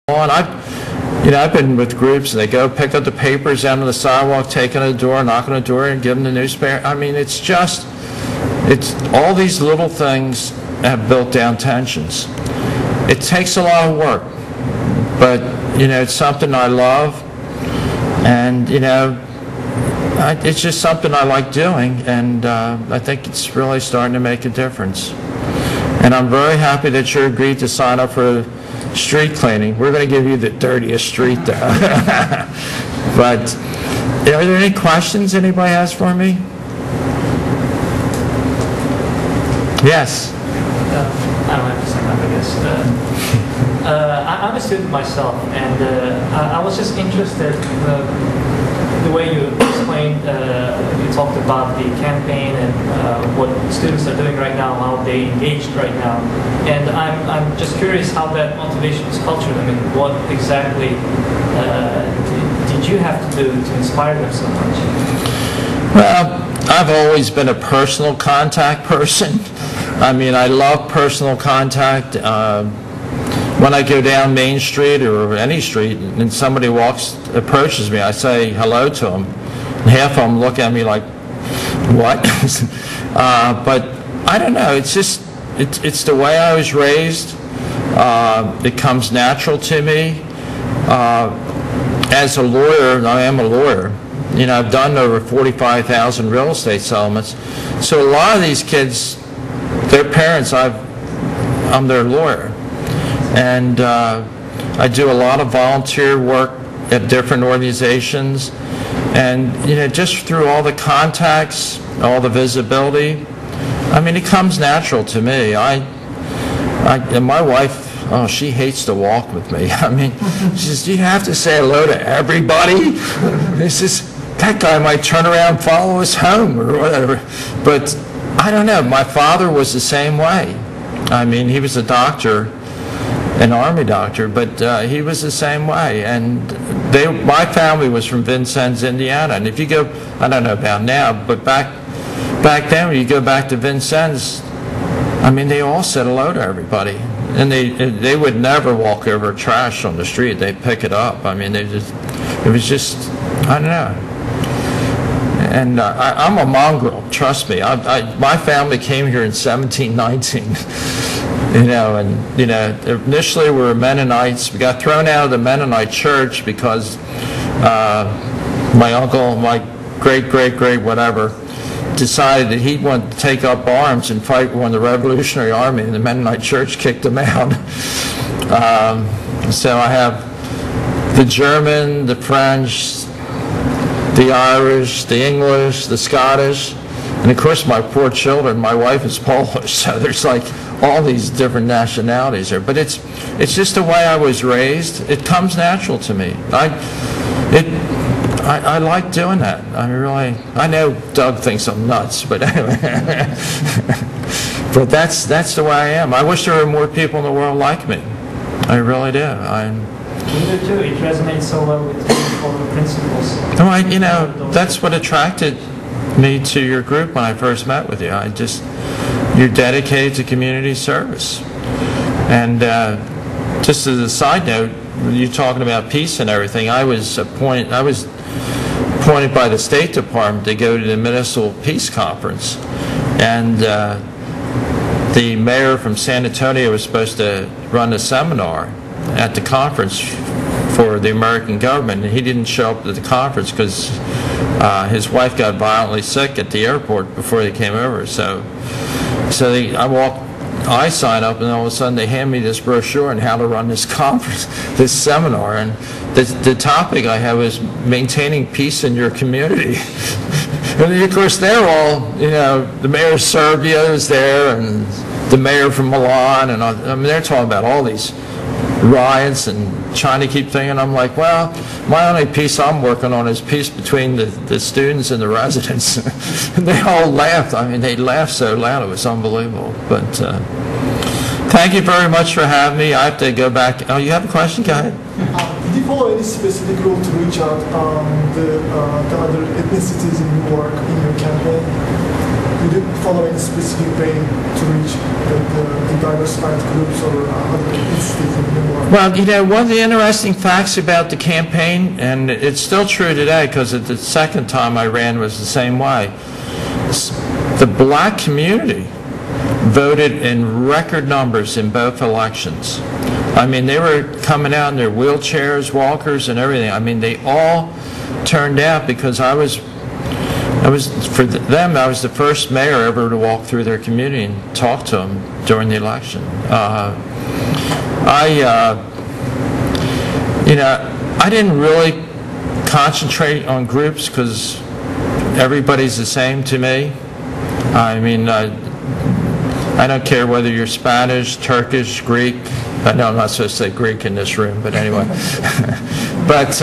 on. I've been with groups, and they go pick up the papers down on the sidewalk, take it to the door, knock on the door, and give them the newspaper. I mean, it's all these little things have built down tensions. It takes a lot of work, but, it's something I love, and, it's just something I like doing, and I think it's really starting to make a difference. And I'm very happy that you agreed to sign up for street cleaning. We're going to give you the dirtiest street, though. But are there any questions anybody has for me? Yes. I don't have to sign up, I guess. I'm a student myself, and I was just interested the way you explained, you talked about the campaign and what students are doing right now, how they engaged right now. And I'm just curious how that motivation is cultured. I mean, what exactly did you have to do to inspire them so much? Well, I've always been a personal contact person. I mean, I love personal contact. When I go down Main Street or any street and somebody approaches me, I say hello to them. And half of them look at me like, what? But I don't know. It's just, it's the way I was raised. It comes natural to me. As a lawyer, I am a lawyer. I've done over 45,000 real estate settlements. So a lot of these kids, their parents, I'm their lawyer. And I do a lot of volunteer work at different organizations. And, just through all the contacts, all the visibility, I mean, it comes natural to me. And my wife, she hates to walk with me. I mean, she says, you have to say hello to everybody? That guy might turn around and follow us home or whatever. But I don't know. My father was the same way. I mean, he was a doctor, an Army doctor, but he was the same way. And my family was from Vincennes, Indiana. And if you go, I don't know about now, but back then when you go back to Vincennes, I mean, they all said hello to everybody. And they would never walk over trash on the street. They'd pick it up. I mean, it was just, I don't know. And I'm a mongrel, trust me. My family came here in 1719. Initially we were Mennonites. We got thrown out of the Mennonite church because my uncle, my great whatever, decided that he wanted to take up arms and fight in the Revolutionary Army, and the Mennonite church kicked him out. So I have the German, the French, the Irish, the English, the Scottish, and of course my poor children. My wife is Polish, so there's like all these different nationalities there. But it's just the way I was raised. It comes natural to me. I like doing that. I know Doug thinks I'm nuts, but anyway. But that's the way I am. I wish there were more people in the world like me. I really do. Me too. It resonates so well with all the principles. That's what attracted me to your group when I first met with you. You're dedicated to community service. And just as a side note, you're talking about peace and everything. I was appointed by the State Department to go to the Municipal Peace Conference, and the mayor from San Antonio was supposed to run a seminar at the conference for the American government, and he didn't show up at the conference because his wife got violently sick at the airport before they came over. So I sign up, and all of a sudden they hand me this brochure on how to run this conference, this seminar, and the topic I have is maintaining peace in your community. And of course they're all, the mayor of Serbia is there, and the mayor from Milan, and they're talking about all these riots and trying to keep thinking. I'm like, well, my only peace I'm working on is peace between the students and the residents. And they all laughed. I mean, they laughed so loud it was unbelievable. But thank you very much for having me. I have to go back. Oh, you have a question? Go ahead. Did you follow any specific rule to reach out the other ethnicities in Newark in your campaign? you didn't follow any specific way to reach the diversified groups or other entities in Newark? Well, you know, one of the interesting facts about the campaign, and it's still true today because the second time I ran was the same way, the black community voted in record numbers in both elections. I mean, they were coming out in their wheelchairs, walkers, and everything. I mean, they all turned out because I was for them, I was the first mayor ever to walk through their community and talk to them during the election. You know, I didn't really concentrate on groups because everybody's the same to me. I mean, I don't care whether you're Spanish, Turkish, Greek. I know I'm not supposed to say Greek in this room, but anyway. But,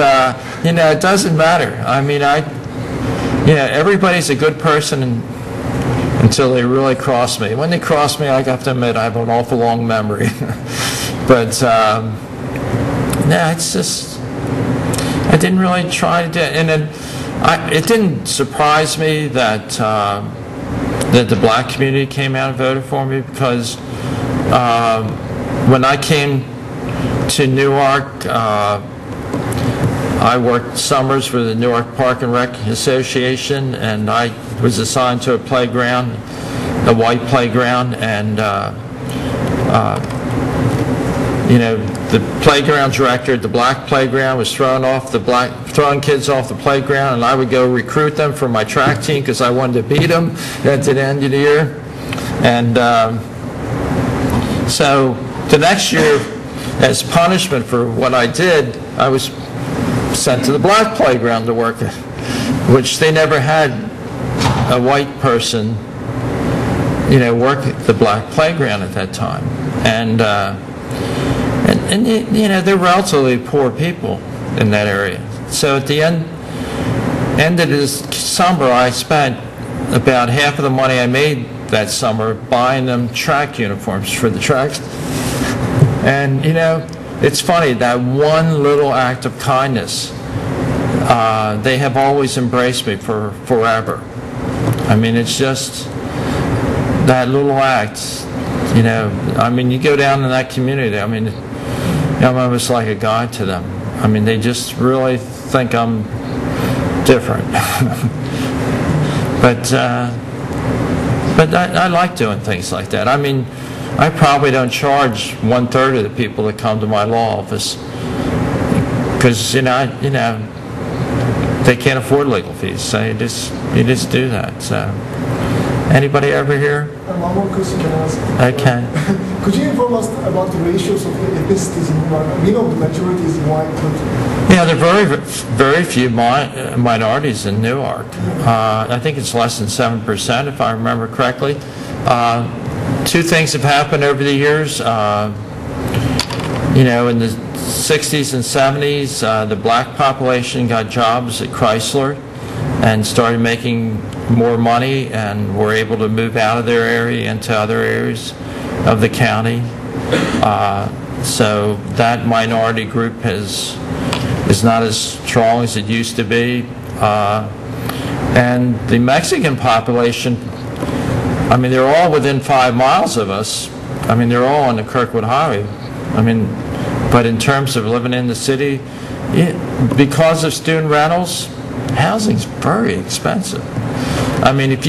you know, it doesn't matter. I mean, everybody's a good person until they really cross me. When they cross me, I have to admit I have an awful long memory. But, yeah, it's just, I didn't really try to do it. And then it didn't surprise me that the black community came out and voted for me because when I came to Newark, I worked summers for the Newark Park and Rec Association, and I was assigned to a playground, a white playground, and you know, the playground director at the black playground was throwing kids off the playground, and I would go recruit them for my track team because I wanted to beat them at the end of the year. And so the next year, as punishment for what I did, I was sent to the black playground to work, which they never had a white person, you know, work at the black playground at that time. And you know, they're relatively poor people in that area. So at the end of this summer, I spent about half of the money I made that summer buying them track uniforms for the tracks. And, you know, it's funny, that one little act of kindness, they have always embraced me for forever. I mean, it's just that little act, you know. I mean, you go down in that community, I mean, I'm almost like a god to them. I mean, they just really think I'm different. But I like doing things like that. I mean, I probably don't charge 1/3 of the people that come to my law office because you know they can't afford legal fees. So you just do that. So anybody ever here? One more question can I ask? Okay. Could you inform us about the ratios of ethnicities in Newark? We know the majority is white, but Yeah, there are very few minorities in Newark. I think it's less than 7%, if I remember correctly. Two things have happened over the years. You know, in the 60s and 70s, the black population got jobs at Chrysler and started making more money and were able to move out of their area into other areas of the county. So that minority group is not as strong as it used to be. And the Mexican population, I mean, they're all within 5 miles of us. I mean, they're all on the Kirkwood Highway. I mean, but in terms of living in the city, because of student rentals, housing's very expensive. I mean, if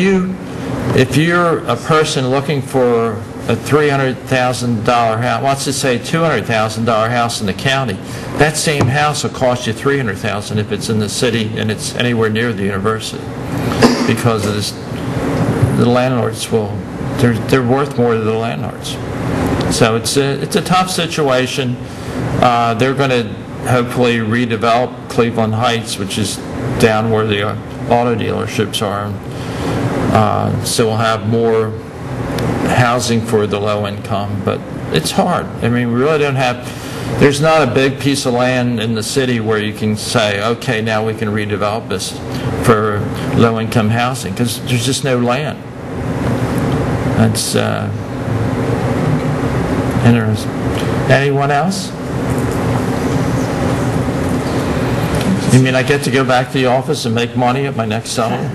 you're a person looking for a $300,000 house, let's just say $200,000 house in the county, that same house will cost you $300,000 if it's in the city and it's anywhere near the university, because of this, the landlords they're worth more to the landlords. So it's a tough situation. They're going to hopefully redevelop Cleveland Heights, which is down where the auto dealerships are. So we'll have more housing for the low income, but it's hard. I mean, we really don't have, there's not a big piece of land in the city where you can say, okay, now we can redevelop this for low income housing, because there's just no land. That's interesting. Anyone else? You mean I get to go back to the office and make money at my next settlement?